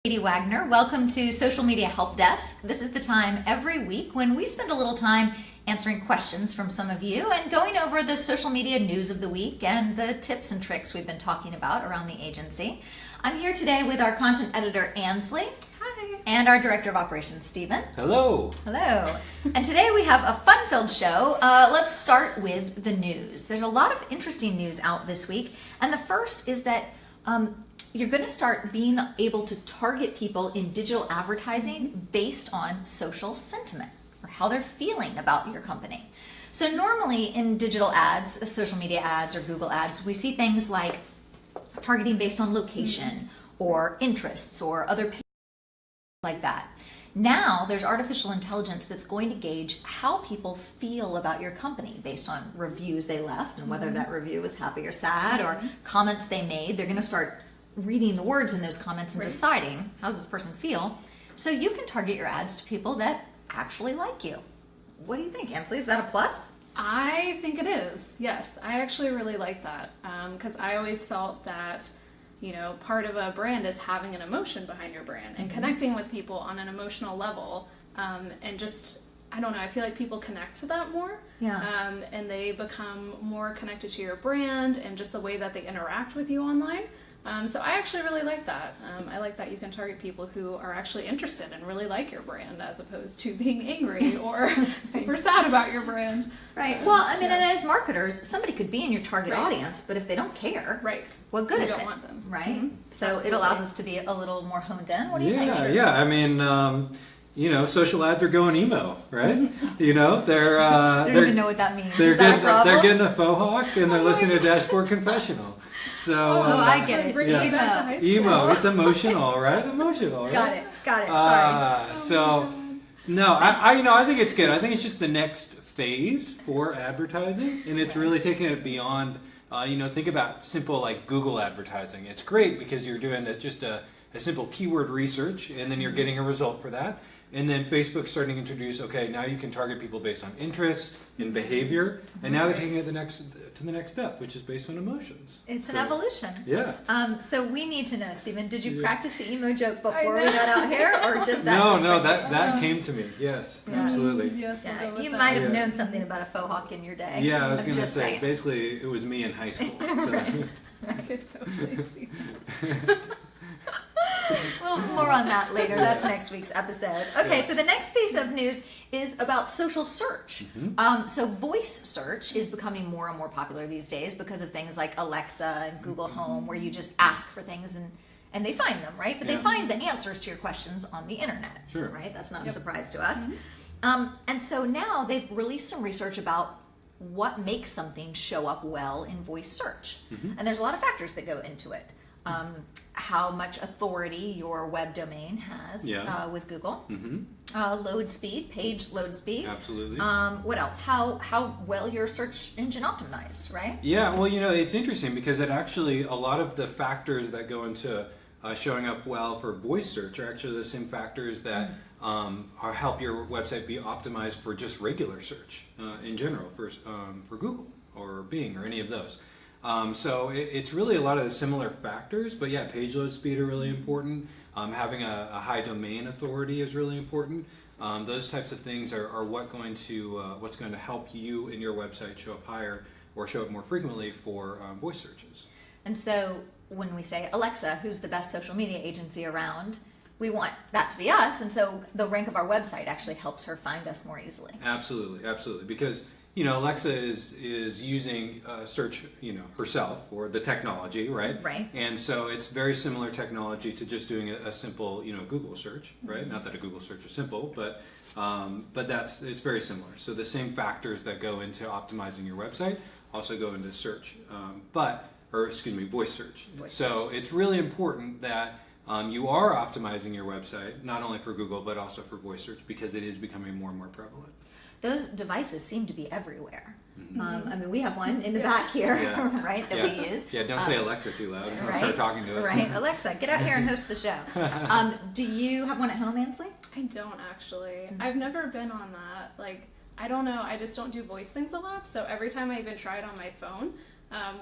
Katie Wagner. Welcome to Social Media Help Desk. This is the time every week when we spend a little time answering questions from some of you and going over the social media news of the week and the tips and tricks we've been talking about around the agency. I'm here today with our content editor, Ansley. Hi. And our director of operations, Stephen. Hello. Hello. And today we have a fun-filled show. Let's start with the news. There's a lot of interesting news out this week. And the first is that you're going to start being able to target people in digital advertising based on social sentiment or how they're feeling about your company. So normally in digital ads, social media ads or Google ads, we see things like targeting based on location or interests or other pages like that. Now there's artificial intelligence that's going to gauge how people feel about your company based on reviews they left and whether that review was happy or sad or comments they made. They're going to start reading the words in those comments and deciding how does this person feel. So you can target your ads to people that actually like you. What do you think, Ansley? Is that a plus? I think it is. Yes, I actually really like that because I always felt that, you know, part of a brand is having an emotion behind your brand and connecting with people on an emotional level, and just, I don't know, I feel like people connect to that more, and they become more connected to your brand and just the way that they interact with you online. So I actually really like that. I like that you can target people who are actually interested and really like your brand as opposed to being angry or super sad about your brand. Right. Well, I mean, and as marketers, somebody could be in your target audience, but if they don't care, what good is it? You don't want them. Right? So it allows us to be a little more honed in. What do you think? Yeah. I mean, you know, social ads are going emo, right? You know, they're I don't even know what that means. They're Is that a problem? they're getting a faux hawk and they're listening to Dashboard Confessional. So I get it. Emo. It's emotional, right? Emotional. Right? Got it. Sorry. I think it's good. I think it's just the next phase for advertising, and it's really taking it beyond. Think about simple like Google advertising. It's great because you're doing just a simple keyword research, and then you're getting a result for that. And then Facebook's starting to introduce, okay, now you can target people based on interests and behavior, and now they're taking it to the next step, which is based on emotions. It's an evolution. Yeah. So we need to know, Stephen, did you practice the emo joke before we got out here, or just that? No, that came to me. Yes, absolutely. Yes, you might have known something about a faux hawk in your day. Yeah, I was going to say, basically, it was me in high school. So. I could totally see Well, more on that later. That's next week's episode. Okay, so the next piece of news is about social search. So voice search is becoming more and more popular these days because of things like Alexa and Google Home, where you just ask for things and they find them, right? But they find the answers to your questions on the internet, right? That's not a surprise to us. And so now they've released some research about what makes something show up well in voice search. And there's a lot of factors that go into it. How much authority your web domain has with Google, load speed, page load speed. Absolutely. What else? How well your search engine optimized, right? Yeah, well, it's interesting because it actually, a lot of the factors that go into showing up well for voice search are actually the same factors that help your website be optimized for just regular search in general, for Google or Bing or any of those. So it's really a lot of the similar factors, but yeah, page load speed are really important. Having a high domain authority is really important. Those types of things are what's going to help you and your website show up higher or show up more frequently for voice searches. And so when we say, Alexa, who's the best social media agency around, we want that to be us, and so the rank of our website actually helps her find us more easily. Absolutely, because Alexa is using search, herself or the technology, right? Right. And so it's very similar technology to just doing a simple, Google search, right? Not that a Google search is simple, but it's very similar. So the same factors that go into optimizing your website also go into search, voice search. So it's really important that you are optimizing your website not only for Google but also for voice search because it is becoming more and more prevalent. Those devices seem to be everywhere. I mean, we have one in the back here, right, that we use. Yeah, don't say Alexa too loud. I'll start talking to us. Right, Alexa, get out here and host the show. Do you have one at home, Ansley? I don't actually. I've never been on that. Like, I don't know. I just don't do voice things a lot. So every time I even try it on my phone,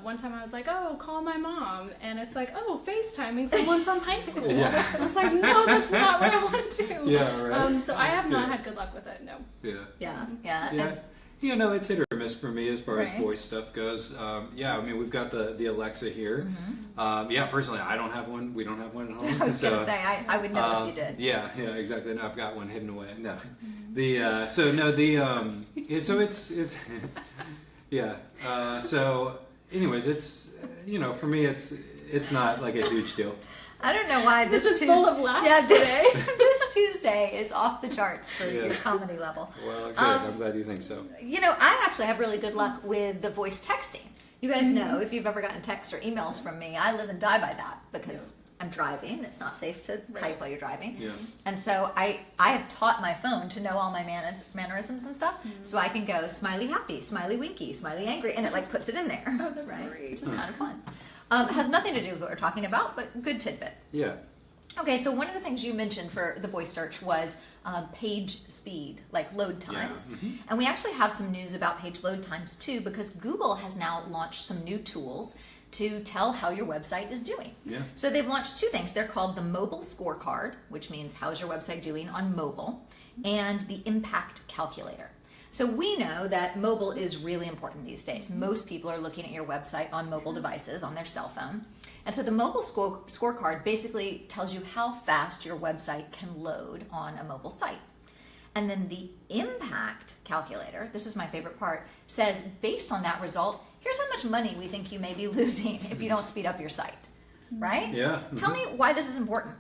One time I was like, oh, call my mom. And it's like, oh, FaceTiming someone from high school. Yeah. I was like, no, that's not what I want to do. Yeah, right. So I have not had good luck with it, no. Yeah. Yeah. It's hit or miss for me as far Right. as voice stuff goes. We've got the Alexa here. Personally, I don't have one. We don't have one at home. I was going to say, I would know if you did. Yeah, exactly. No, I've got one hidden away. No, anyways, it's for me, it's not like a huge deal. I don't know why This is Tuesday, full of laughs today. this Tuesday is off the charts for your comedy level. Well, good. I'm glad you think so. I actually have really good luck with the voice texting. You guys know, if you've ever gotten texts or emails from me, I live and die by that because I'm driving. It's not safe to type while you're driving. Yeah. And so I have taught my phone to know all my mannerisms and stuff, so I can go smiley happy, smiley winky, smiley angry, and it like puts it in there. Oh, that's right? great. Which is kind of fun. Has nothing to do with what we're talking about, but good tidbit. Yeah. Okay, so one of the things you mentioned for the voice search was page speed, like load times. Yeah. And we actually have some news about page load times too, because Google has now launched some new tools to tell how your website is doing. Yeah. So they've launched two things. They're called the mobile scorecard, which means how's your website doing on mobile, and the impact calculator. So we know that mobile is really important these days. Most people are looking at your website on mobile devices, on their cell phone. And so the mobile scorecard basically tells you how fast your website can load on a mobile site. And then the impact calculator, this is my favorite part, says based on that result, here's how much money we think you may be losing if you don't speed up your site, right? Yeah. Tell me why this is important.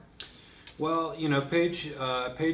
Well, page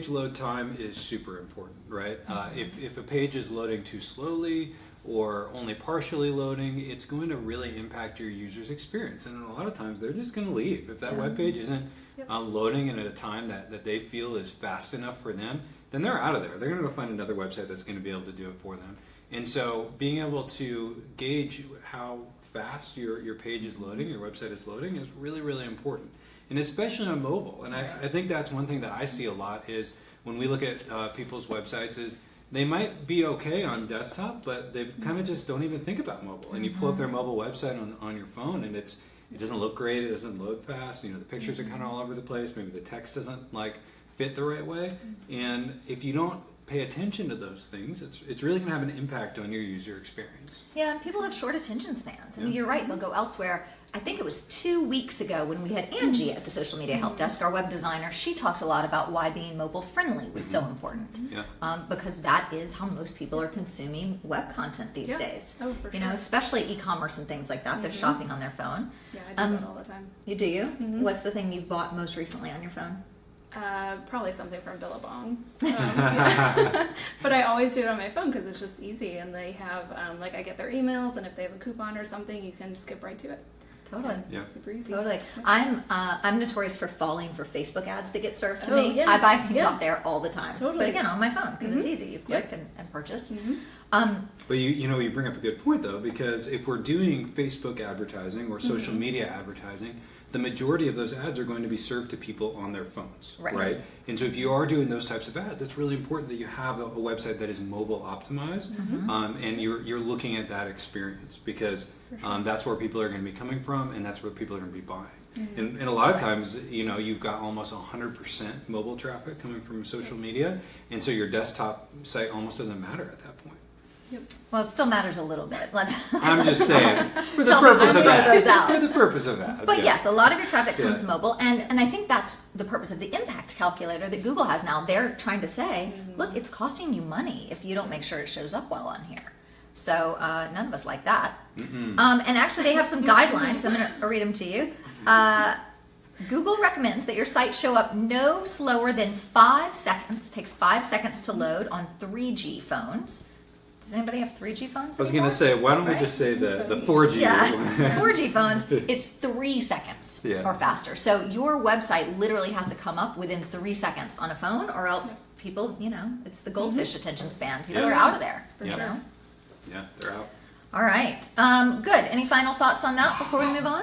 load time is super important, right? If a page is loading too slowly or only partially loading, it's going to really impact your user's experience. And a lot of times they're just going to leave. If that web page isn't loading in at a time that they feel is fast enough for them, then they're out of there. They're going to go find another website that's going to be able to do it for them. And so being able to gauge how fast your page is loading, your website is loading, is really, really important. And especially on mobile. And I think that's one thing that I see a lot is when we look at people's websites is they might be okay on desktop, but they kind of just don't even think about mobile. And you pull up their mobile website on your phone and it doesn't look great, it doesn't load fast, the pictures are kind of all over the place, maybe the text doesn't fit the right way. And if you don't pay attention to those things, it's really going to have an impact on your user experience. Yeah, and people have short attention spans. I mean, you're right, they'll go elsewhere. I think it was 2 weeks ago when we had Angie at the Social Media Help Desk, our web designer. She talked a lot about why being mobile friendly was so important. Because that is how most people are consuming web content these days. Oh, for sure. Especially e-commerce and things like that. They're shopping on their phone. Yeah, I do that all the time. You do? What's the thing you've bought most recently on your phone? Probably something from Billabong. But I always do it on my phone because it's just easy, and they have I get their emails, and if they have a coupon or something, you can skip right to it. Totally. Yeah. Super easy. Totally. I'm notorious for falling for Facebook ads that get served to me. Yeah. I buy things off there all the time. Totally. But again, on my phone because it's easy. You click and purchase. But you bring up a good point though, because if we're doing Facebook advertising or social media advertising, the majority of those ads are going to be served to people on their phones, right? And so if you are doing those types of ads, it's really important that you have a website that is mobile optimized, and you're looking at that experience because that's where people are going to be coming from, and that's where people are going to be buying. And a lot of times, you've got almost 100% mobile traffic coming from social media, and so your desktop site almost doesn't matter at that point. Well, it still matters a little bit. I'm just saying, for the purpose of that. For the purpose of that. But yes, a lot of your traffic comes mobile, and I think that's the purpose of the impact calculator that Google has now. They're trying to say, look, it's costing you money if you don't make sure it shows up well on here. So none of us like that. And actually, they have some guidelines. I'm going to read them to you. Google recommends that your site show up no slower than 5 seconds. Takes 5 seconds to load on 3G phones. Does anybody have 3G phones? I was going to say, why don't we just say the 4G? Yeah, 4G phones, it's 3 seconds or faster. So your website literally has to come up within 3 seconds on a phone, or else people, it's the goldfish attention span. People are out of there, Yeah, they're out. All right, good. Any final thoughts on that before we move on?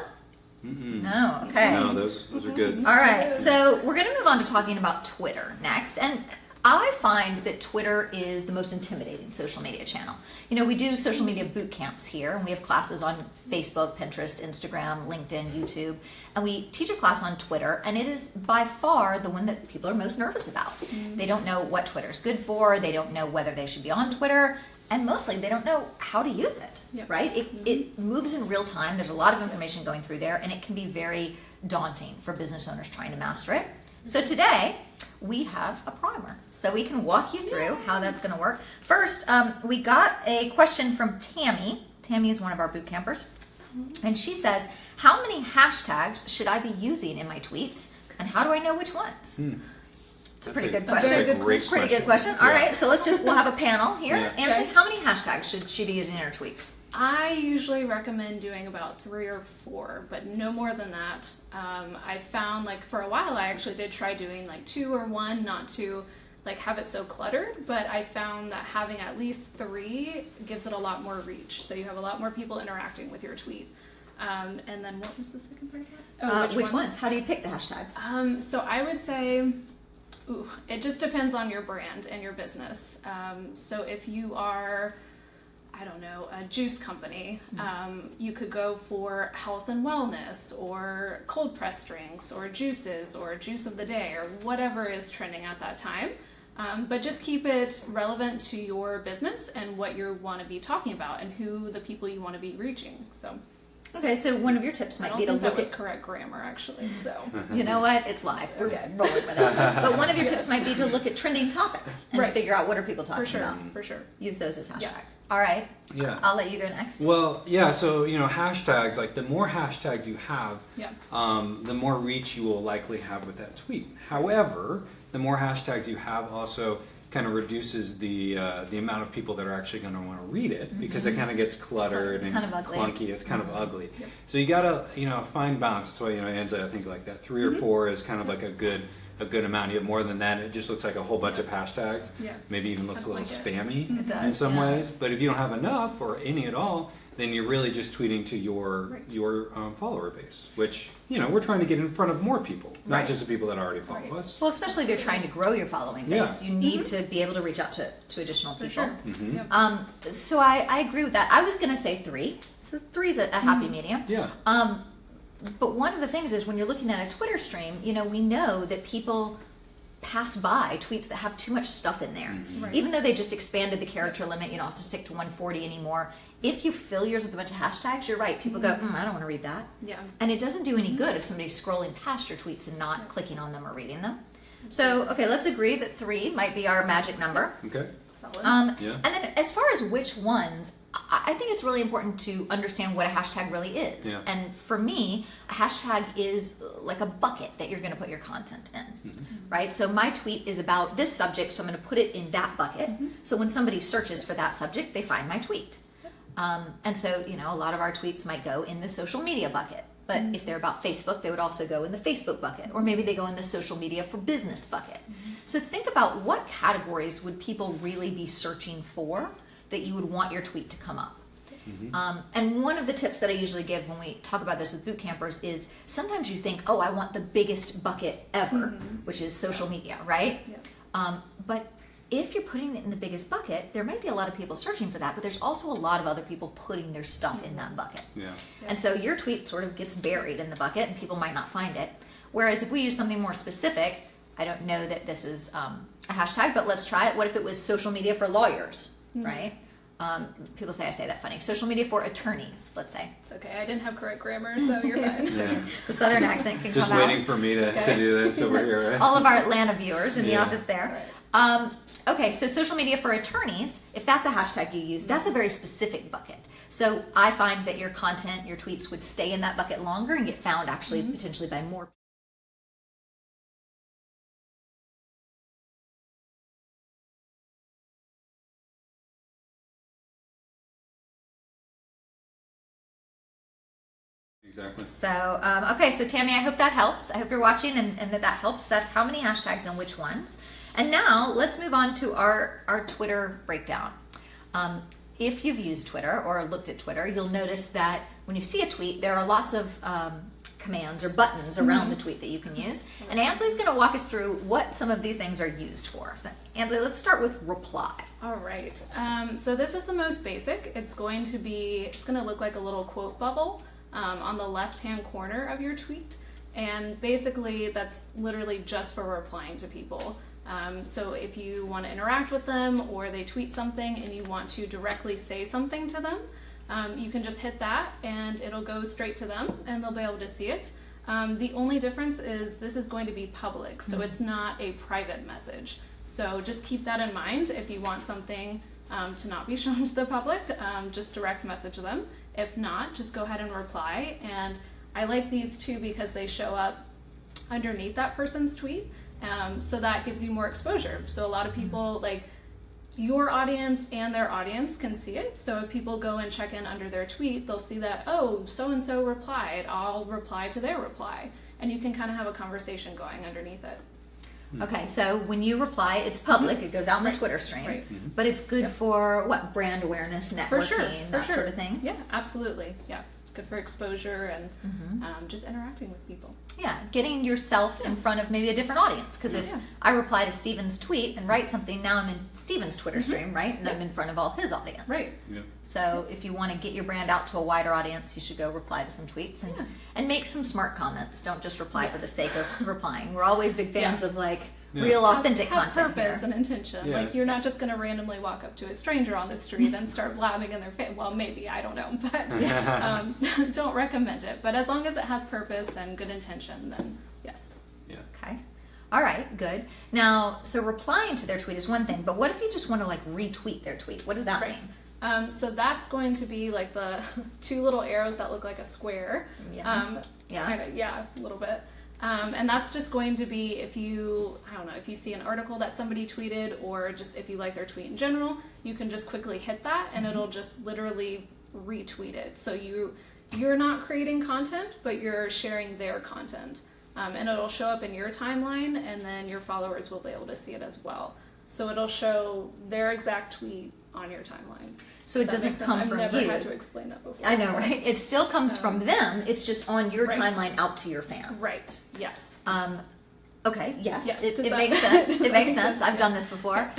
No, okay. No, those are good. All right, so we're going to move on to talking about Twitter next. And I find that Twitter is the most intimidating social media channel. You know, we do social media boot camps here, and we have classes on Facebook, Pinterest, Instagram, LinkedIn, YouTube, and we teach a class on Twitter, and it is by far the one that people are most nervous about. They don't know what Twitter's good for, they don't know whether they should be on Twitter, and mostly they don't know how to use it, right? It moves in real time, there's a lot of information going through there, and it can be very daunting for business owners trying to master it. So today, we have a primer. So we can walk you through how that's going to work. First, we got a question from Tammy. Tammy is one of our boot campers. And she says, how many hashtags should I be using in my tweets? And how do I know which ones? It's a pretty good question. Pretty good question. All right, so we'll have a panel here. Ansley, how many hashtags should she be using in her tweets? I usually recommend doing about 3 or 4, but no more than that. I found, like, for a while I actually did try doing like 2 or 1, not to like have it so cluttered, but I found that having at least 3 gives it a lot more reach. So you have a lot more people interacting with your tweet. And then what was the second part of that? Which ones? How do you pick the hashtags? So I would say, it just depends on your brand and your business. So if you are, I don't know, a juice company, you could go for health and wellness, or cold pressed drinks, or juices, or juice of the day, or whatever is trending at that time. But just keep it relevant to your business and what you want to be talking about and who the people you want to be reaching. So. Okay, so one of your tips might be to look at correct grammar, actually. So you know what? It's live. We're good. Rolling with it. But one of your tips might be to look at trending topics and figure out what are people talking about. For sure. Use those as hashtags. All right. Yeah. I'll let you go next. Well, yeah. So hashtags. Like the more hashtags you have, the more reach you will likely have with that tweet. However, the more hashtags you have also kind of reduces the amount of people that are actually going to want to read it, because it kind of gets cluttered and kind of clunky. It's kind of ugly. So you gotta find balance. That's why Anza, I think like that 3 or 4 is kind of like a good amount. You have more than that, it just looks like a whole bunch of hashtags. Maybe even looks a little spammy in some ways. But if you don't have enough or any at all, then you're really just tweeting to your follower base, which we're trying to get in front of more people, not just the people that already follow us. Well, especially if you're trying to grow your following base, you need to be able to reach out to additional people. So I agree with that. I was going to say 3. So 3 is a happy medium. But one of the things is when you're looking at a Twitter stream, we know that people pass by tweets that have too much stuff in there. Even though they just expanded the character limit, you don't have to stick to 140 anymore. If you fill yours with a bunch of hashtags, you're right. People go, I don't want to read that. And it doesn't do any good if somebody's scrolling past your tweets and not clicking on them or reading them. So, okay, let's agree that 3 might be our magic number. Okay. Solid. And then as far as which ones, I think it's really important to understand what a hashtag really is. And for me, a hashtag is like a bucket that you're going to put your content in, right? So my tweet is about this subject, so I'm going to put it in that bucket. So when somebody searches for that subject, they find my tweet. And so, a lot of our tweets might go in the social media bucket. But if they're about Facebook, they would also go in the Facebook bucket. Or maybe they go in the social media for business bucket. So think about what categories would people really be searching for that you would want your tweet to come up. And one of the tips that I usually give when we talk about this with boot campers is sometimes you think, I want the biggest bucket ever, which is social media, right? But if you're putting it in the biggest bucket, there might be a lot of people searching for that, but there's also a lot of other people putting their stuff in that bucket. And so your tweet sort of gets buried in the bucket and people might not find it. Whereas if we use something more specific, I don't know that this is a hashtag, but let's try it. What if it was social media for lawyers, right? People say I say that funny. Social media for attorneys, let's say. It's okay. I didn't have correct grammar, so you're fine. The Southern accent can just come out. Just waiting for me to do this over here, right? All of our Atlanta viewers in the office there. Okay, so social media for attorneys, if that's a hashtag you use, that's a very specific bucket. So I find that your content, your tweets would stay in that bucket longer and get found actually potentially by more people. Exactly. So, okay, so Tammy, I hope that helps. I hope you're watching and that helps. That's how many hashtags and which ones. And now let's move on to our Twitter breakdown. If you've used Twitter or looked at Twitter, you'll notice that when you see a tweet, there are lots of commands or buttons around the tweet that you can use. And Ansley's going to walk us through what some of these things are used for. So Ansley, let's start with reply. All right. So this is the most basic. It's going to look like a little quote bubble on the left-hand corner of your tweet. And basically that's literally just for replying to people. So if you want to interact with them or they tweet something and you want to directly say something to them, you can just hit that and it'll go straight to them and they'll be able to see it. The only difference is this is going to be public, so it's not a private message. So just keep that in mind. If you want something to not be shown to the public, just direct message them. If not, just go ahead and reply. And I like these too because they show up underneath that person's tweet. So that gives you more exposure. So a lot of people, like your audience and their audience, can see it. So if people go and check in under their tweet, they'll see that, oh, so-and-so replied, I'll reply to their reply. And you can kind of have a conversation going underneath it. Okay, so when you reply, it's public, it goes out in the Twitter stream, but it's good for what? Brand awareness, networking, that sort of thing? Yeah, absolutely. Yeah. Good for exposure and just interacting with people. Yeah, getting yourself in front of maybe a different audience. Because if I reply to Steven's tweet and write something, now I'm in Steven's Twitter stream, right? And I'm in front of all his audience. Right. Yeah. So if you want to get your brand out to a wider audience, you should go reply to some tweets and make some smart comments. Don't just reply for the sake of replying. We're always big fans of real authentic have content purpose here. and intention. Yeah. Like you're not just going to randomly walk up to a stranger on the street and start blabbing in their face. Well, maybe, I don't know, but don't recommend it. But as long as it has purpose and good intention, then yes. Yeah. Okay. All right, good. Now, so replying to their tweet is one thing, but what if you just want to retweet their tweet? What does that mean? So that's going to be like the two little arrows that look like a square. Yeah. A little bit. And that's just going to be if you see an article that somebody tweeted, or just if you like their tweet in general, you can just quickly hit that and it'll just literally retweet it. So you're not creating content, but you're sharing their content. And it'll show up in your timeline, and then your followers will be able to see it as well. So it'll show their exact tweet on your timeline. So it doesn't come from you. I've never had to explain that before. I know, right? It still comes from them. It's just on your timeline out to your fans. Right. Yes. Okay. Yes. Yes. It makes sense. It makes sense. I've done this before.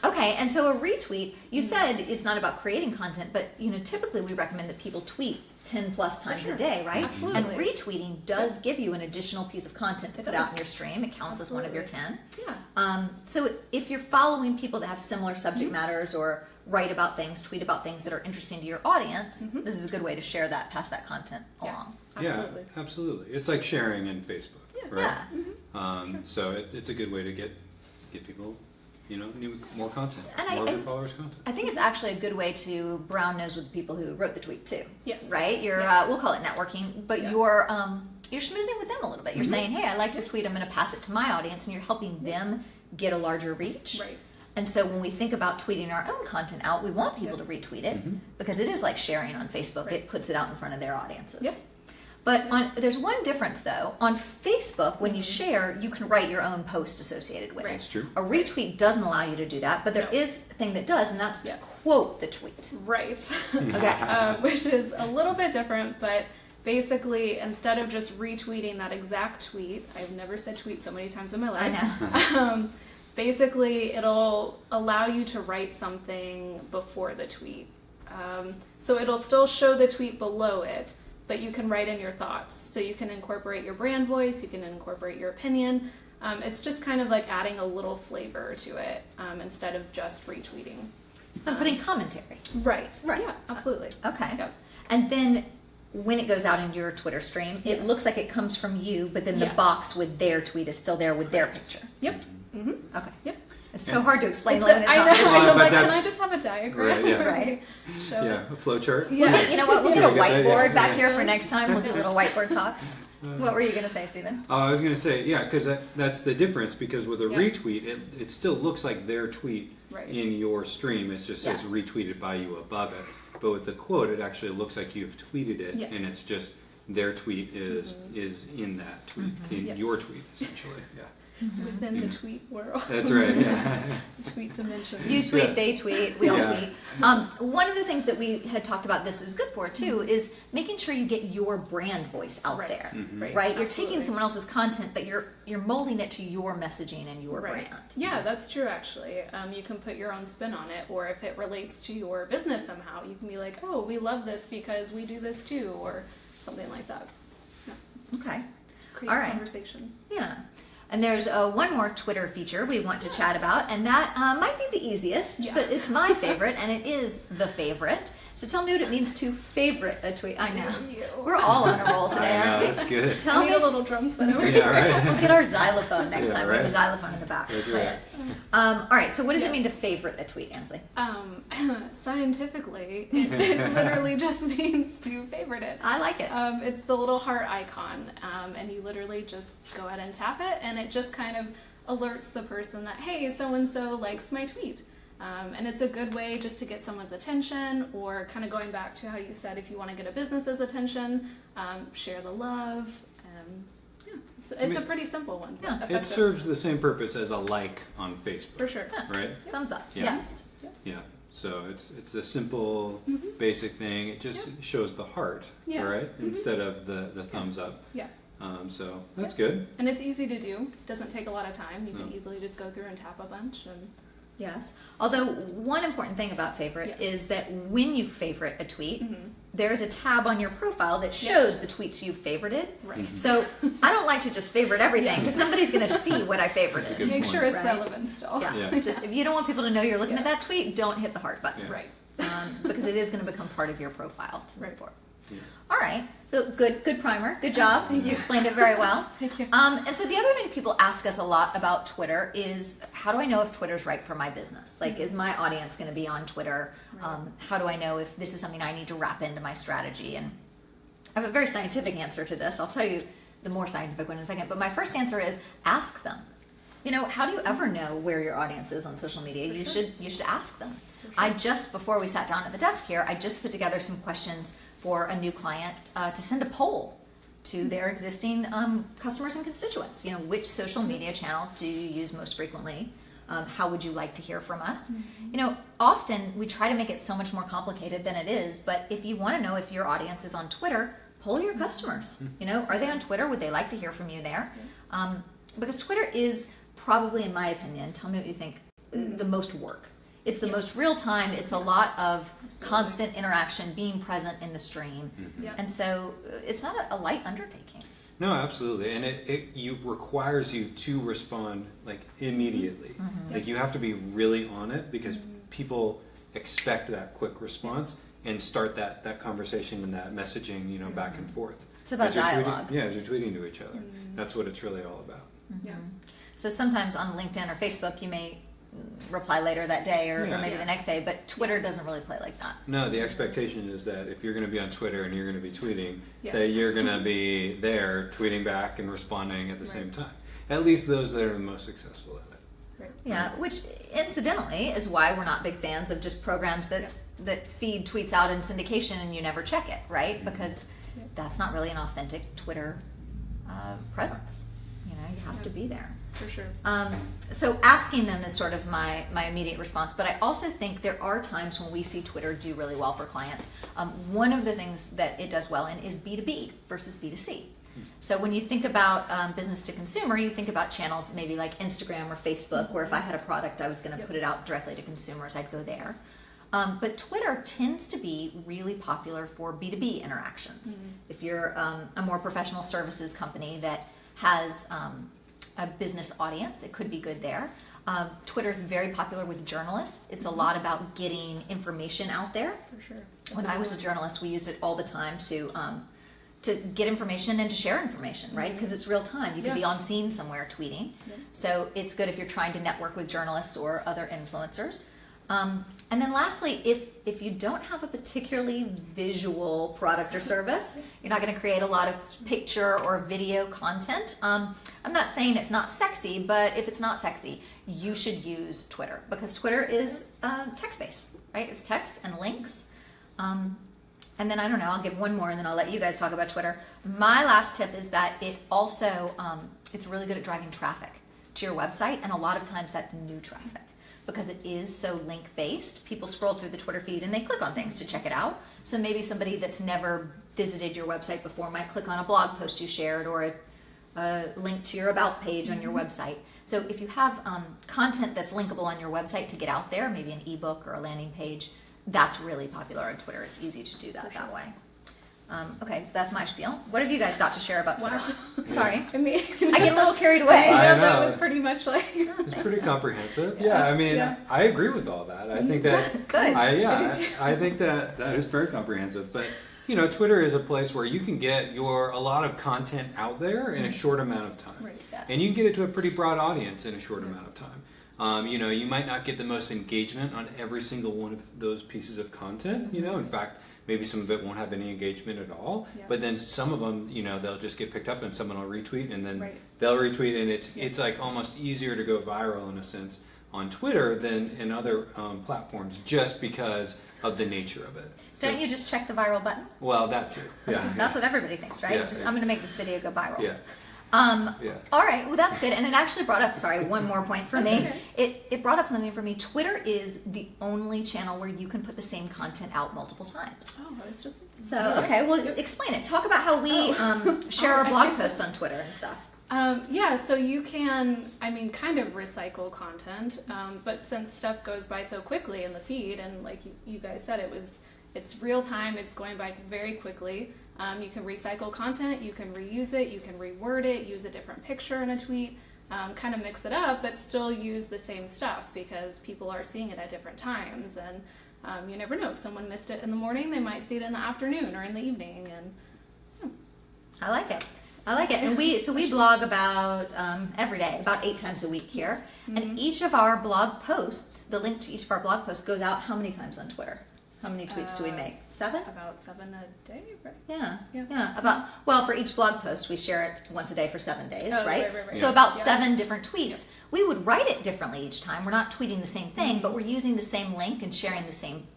Okay. And so a retweet, you said it's not about creating content, but typically we recommend that people tweet 10 plus times a day, right? Absolutely. And retweeting does give you an additional piece of content to put out in your stream. It counts as one of your 10. Yeah. So if you're following people that have similar subject matters or write about things, tweet about things that are interesting to your audience, this is a good way to share that, pass that content along. Absolutely. Yeah, absolutely. It's like sharing in Facebook, right? Yeah. So it's a good way to get people, more content, And more of your followers' content. I think it's actually a good way to brown nose with the people who wrote the tweet too. Yes. Right? You're we'll call it networking, but you're schmoozing with them a little bit. You're saying, hey, I like your tweet, I'm going to pass it to my audience, and you're helping them get a larger reach. Right. And so when we think about tweeting our own content out, we want people to retweet it because it is like sharing on Facebook. It puts it out in front of their audiences. Yep. But there's one difference though. On Facebook, when you share, you can write your own post associated with it. That's true. A retweet doesn't allow you to do that, but there is a thing that does, and that's to quote the tweet. Right. Okay. Which is a little bit different, but basically, instead of just retweeting that exact tweet, I've never said tweet so many times in my life. I know. Basically, it'll allow you to write something before the tweet. So it'll still show the tweet below it, but you can write in your thoughts. So you can incorporate your brand voice, you can incorporate your opinion. It's just kind of like adding a little flavor to it instead of just retweeting. So I'm putting commentary. Right. Right. Yeah, absolutely. Okay. Yep. And then when it goes out in your Twitter stream, it looks like it comes from you, but then the box with their tweet is still there with their picture. Yep. Okay. Yep. It's so hard to explain It's when it's I not know. visual. I'm but like, can that's- I just have a diagram? Right, yeah. Right. Show it. Yeah, a flow chart. Yeah. You know what? We'll get a Yeah, I get that, whiteboard yeah. back here for next time. We'll do little whiteboard talks. What were you going to say, Stephen? I was going to say, because that's the difference, because with a Yeah. retweet, it still looks like their tweet Right. in your stream. It just says Yes. retweeted by you above it. But with the quote, it actually looks like you've tweeted it, Yes. and it's just their tweet is in that tweet, in Yes. your tweet, essentially. Yeah. within the tweet world. That's right. Yeah. Tweet dimension. You tweet, Yeah. they tweet, we all Yeah. tweet. One of the things that we had talked about this is good for too is making sure you get your brand voice out Right. there. Right. Right? You're Absolutely. taking someone else's content, but you're molding it to your messaging and your Right. brand. Yeah, that's true actually. You can put your own spin on it, or if it relates to your business somehow, you can be like, oh, we love this because we do this too, or something like that. Okay. Creates All right. conversation. Yeah. And there's one more Twitter feature we want to chat about, and that might be the easiest, Yeah. but it's my favorite, and it is the favorite. So tell me what it means to favorite a tweet. I know. We're all on a roll today, I know, aren't we? that's good. Tell I need me. a little drum set over Yeah, here. right. We'll get our xylophone next Yeah, time. We have a right. xylophone in the back. That's Play right. it. All right, so what does it Yes. mean to favorite a tweet, Ansley? Scientifically, it literally just means to favorite it. I like it. It's the little heart icon, and you literally just go ahead and tap it, and it just kind of alerts the person that, hey, so-and-so likes my tweet. And it's a good way just to get someone's attention, or kind of going back to how you said, if you want to get a business's attention, share the love. Yeah, it's a pretty simple one. Yeah. but It effective. serves the same purpose as a like on Facebook, For sure. right? Thumbs up. Yeah. Yes. Yeah. So it's a simple, basic thing. It just shows the heart, Yeah. right? Instead of the thumbs up. Yeah. So that's good. And it's easy to do. Doesn't take a lot of time. You can No. easily just go through and tap a bunch. And Yes. Although one important thing about favorite Yes. is that when you favorite a tweet, Mhm. there's a tab on your profile that shows Yes. the tweets you favorited. right. So I don't like to just favorite everything because somebody's going to see what I favorited. Good Make point. sure it's Right. relevant still. Yeah. Yeah. Just if you don't want people to know you're looking at that tweet, don't hit the heart button. Yeah. Right. Because it is going to become part of your profile to move Right. forward. Yeah. All right. So good primer. Good job. You explained it very well. Thank you. And so the other thing people ask us a lot about Twitter is, how do I know if Twitter's right for my business? Like, is my audience going to be on Twitter? How do I know if this is something I need to wrap into my strategy? And I have a very scientific answer to this. I'll tell you the more scientific one in a second. But my first answer is ask them. You know, how do you ever know where your audience is on social media? You should ask them. I just, before we sat down at the desk here, I just put together some questions for a new client to send a poll to their existing customers and constituents. You know, which social media channel do you use most frequently? How would you like to hear from us? You know, often we try to make it so much more complicated than it is, but if you want to know if your audience is on Twitter, poll your customers. You know, are they on Twitter? Would they like to hear from you there? Because Twitter is probably, in my opinion, tell me what you think, the most work. It's the most real time. It's a lot of constant interaction, being present in the stream. Yes. And so it's not a light undertaking. No, absolutely, and it requires you to respond like immediately. Like you have to be really on it because people expect that quick response and start that conversation and that messaging, you know, back and forth. It's about As you're tweeting- dialogue. Yeah, as you're tweeting to each other. That's what it's really all about. Yeah. So sometimes on LinkedIn or Facebook, you may reply later that day or Yeah. maybe the next day, but Twitter doesn't really play like that. No, the expectation is that if you're going to be on Twitter and you're going to be tweeting, Yeah. that you're going to be there tweeting back and responding at the Right. same time. At least those that are the most successful at it. Right. Yeah, which incidentally is why we're not big fans of just programs that feed tweets out in syndication and you never check it, right? Because that's not really an authentic Twitter presence. You know, you have to be there. For sure. So asking them is sort of my immediate response, but I also think there are times when we see Twitter do really well for clients. One of the things that it does well in is B2B versus B2C. So when you think about business to consumer, you think about channels maybe like Instagram or Facebook, where if I had a product I was going to put it out directly to consumers, I'd go there. But Twitter tends to be really popular for B2B interactions. If you're a more professional services company that has a business audience, it could be good there. Twitter is very popular with journalists. It's a lot about getting information out there. For sure. When I was a journalist, we used it all the time to get information and to share information, right? Because it's real time. You could be on scene somewhere tweeting. So it's good if you're trying to network with journalists or other influencers. And then lastly, if you don't have a particularly visual product or service, you're not going to create a lot of picture or video content. I'm not saying it's not sexy, but if it's not sexy, you should use Twitter because Twitter is text-based, right? It's text and links. And then I don't know, I'll give one more and then I'll let you guys talk about Twitter. My last tip is that it also, it's really good at driving traffic. to your website, and a lot of times that's new traffic because it is so link based. People scroll through the Twitter feed and they click on things to check it out. So maybe somebody that's never visited your website before might click on a blog post you shared or a link to your about page on your website. So if you have content that's linkable on your website to get out there, maybe an ebook or a landing page, that's really popular on Twitter. It's easy to do that that way. Okay, so that's my spiel. What have you guys got to share about Twitter? Wow. Sorry. I mean, I get a little carried away. I know. That was pretty much like. It's pretty comprehensive. Yeah. I mean, Yeah. I agree with all that. I think that Good. I think that is very comprehensive. But you know, Twitter is a place where you can get a lot of content out there in a short amount of time, Right. Yes. and you can get it to a pretty broad audience in a short amount of time. You know, you might not get the most engagement on every single one of those pieces of content. You know, in fact, maybe some of it won't have any engagement at all. Yeah. But then some of them, you know, they'll just get picked up and someone will retweet, and then Right. they'll retweet, and it's like almost easier to go viral in a sense on Twitter than in other platforms, just because of the nature of it. Don't you just check the viral button? Well, that too. Yeah. That's what everybody thinks, right? Yeah. I'm going to make this video go viral. Yeah. Yeah. All right, well that's good, and it actually brought up, one more point for me. Okay. It brought up something for me. Twitter is the only channel where you can put the same content out multiple times. Oh, I was just. So, okay, well explain it. Talk about how we share our blog posts on Twitter and stuff. Yeah, so you can, kind of recycle content, but since stuff goes by so quickly in the feed, and like you guys said, it's real time, it's going by very quickly. You can recycle content, you can reuse it, you can reword it, use a different picture in a tweet, kind of mix it up, but still use the same stuff because people are seeing it at different times, and you never know. If someone missed it in the morning, they might see it in the afternoon or in the evening, and I like it. And we blog about every day, about 8 times a week here. Yes. And each of our blog posts, the link to each of our blog posts goes out how many times on Twitter? How many tweets do we make? 7? about 7 a day, right? Yeah. For each blog post, we share it once a day for 7 days, Oh, right? right. So about Yeah. 7 different tweets. We would write it differently each time. We're not tweeting the same thing, but we're using the same link and sharing the same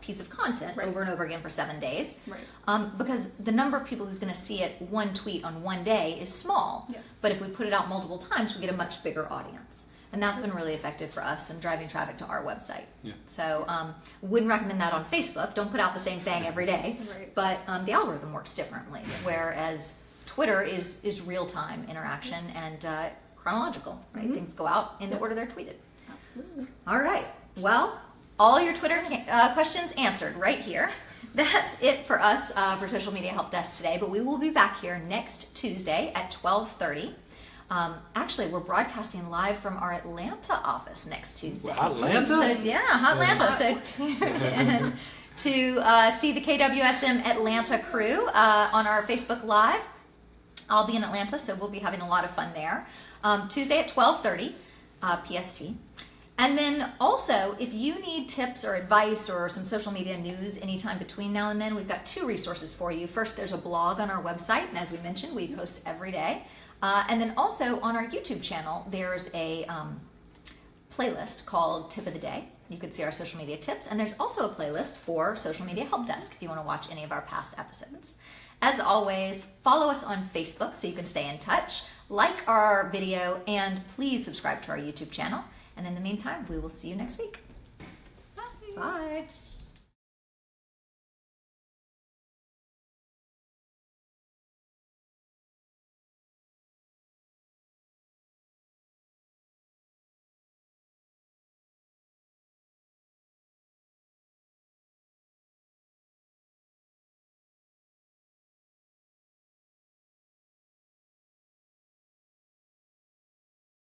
piece of content Right. over and over again for 7 days. Right. Because the number of people who's going to see it one tweet on one day is small. Yeah. But if we put it out multiple times, we get a much bigger audience. And that's been really effective for us in driving traffic to our website. Yeah. So wouldn't recommend that on Facebook. Don't put out the same thing every day. Right. But the algorithm works differently, whereas Twitter is real-time interaction and chronological, right? Mm-hmm. Things go out in the order they're tweeted. Absolutely. All right. Well, all your Twitter questions answered right here. That's it for us for Social Media Help Desk today, but we will be back here next Tuesday at 12:30. Actually, we're broadcasting live from our Atlanta office next Tuesday. Atlanta? So, yeah, Atlanta. So tune in to see the KWSM Atlanta crew on our Facebook Live. I'll be in Atlanta, so we'll be having a lot of fun there. Tuesday at 12:30 PST. And then also, if you need tips or advice or some social media news anytime between now and then, we've got 2 resources for you. First, there's a blog on our website, and as we mentioned, we post every day. And then also on our YouTube channel, there's a playlist called Tip of the Day. You can see our social media tips, and there's also a playlist for Social Media Help Desk if you want to watch any of our past episodes. As always, follow us on Facebook so you can stay in touch, like our video, and please subscribe to our YouTube channel. And in the meantime, we will see you next week. Bye. Bye.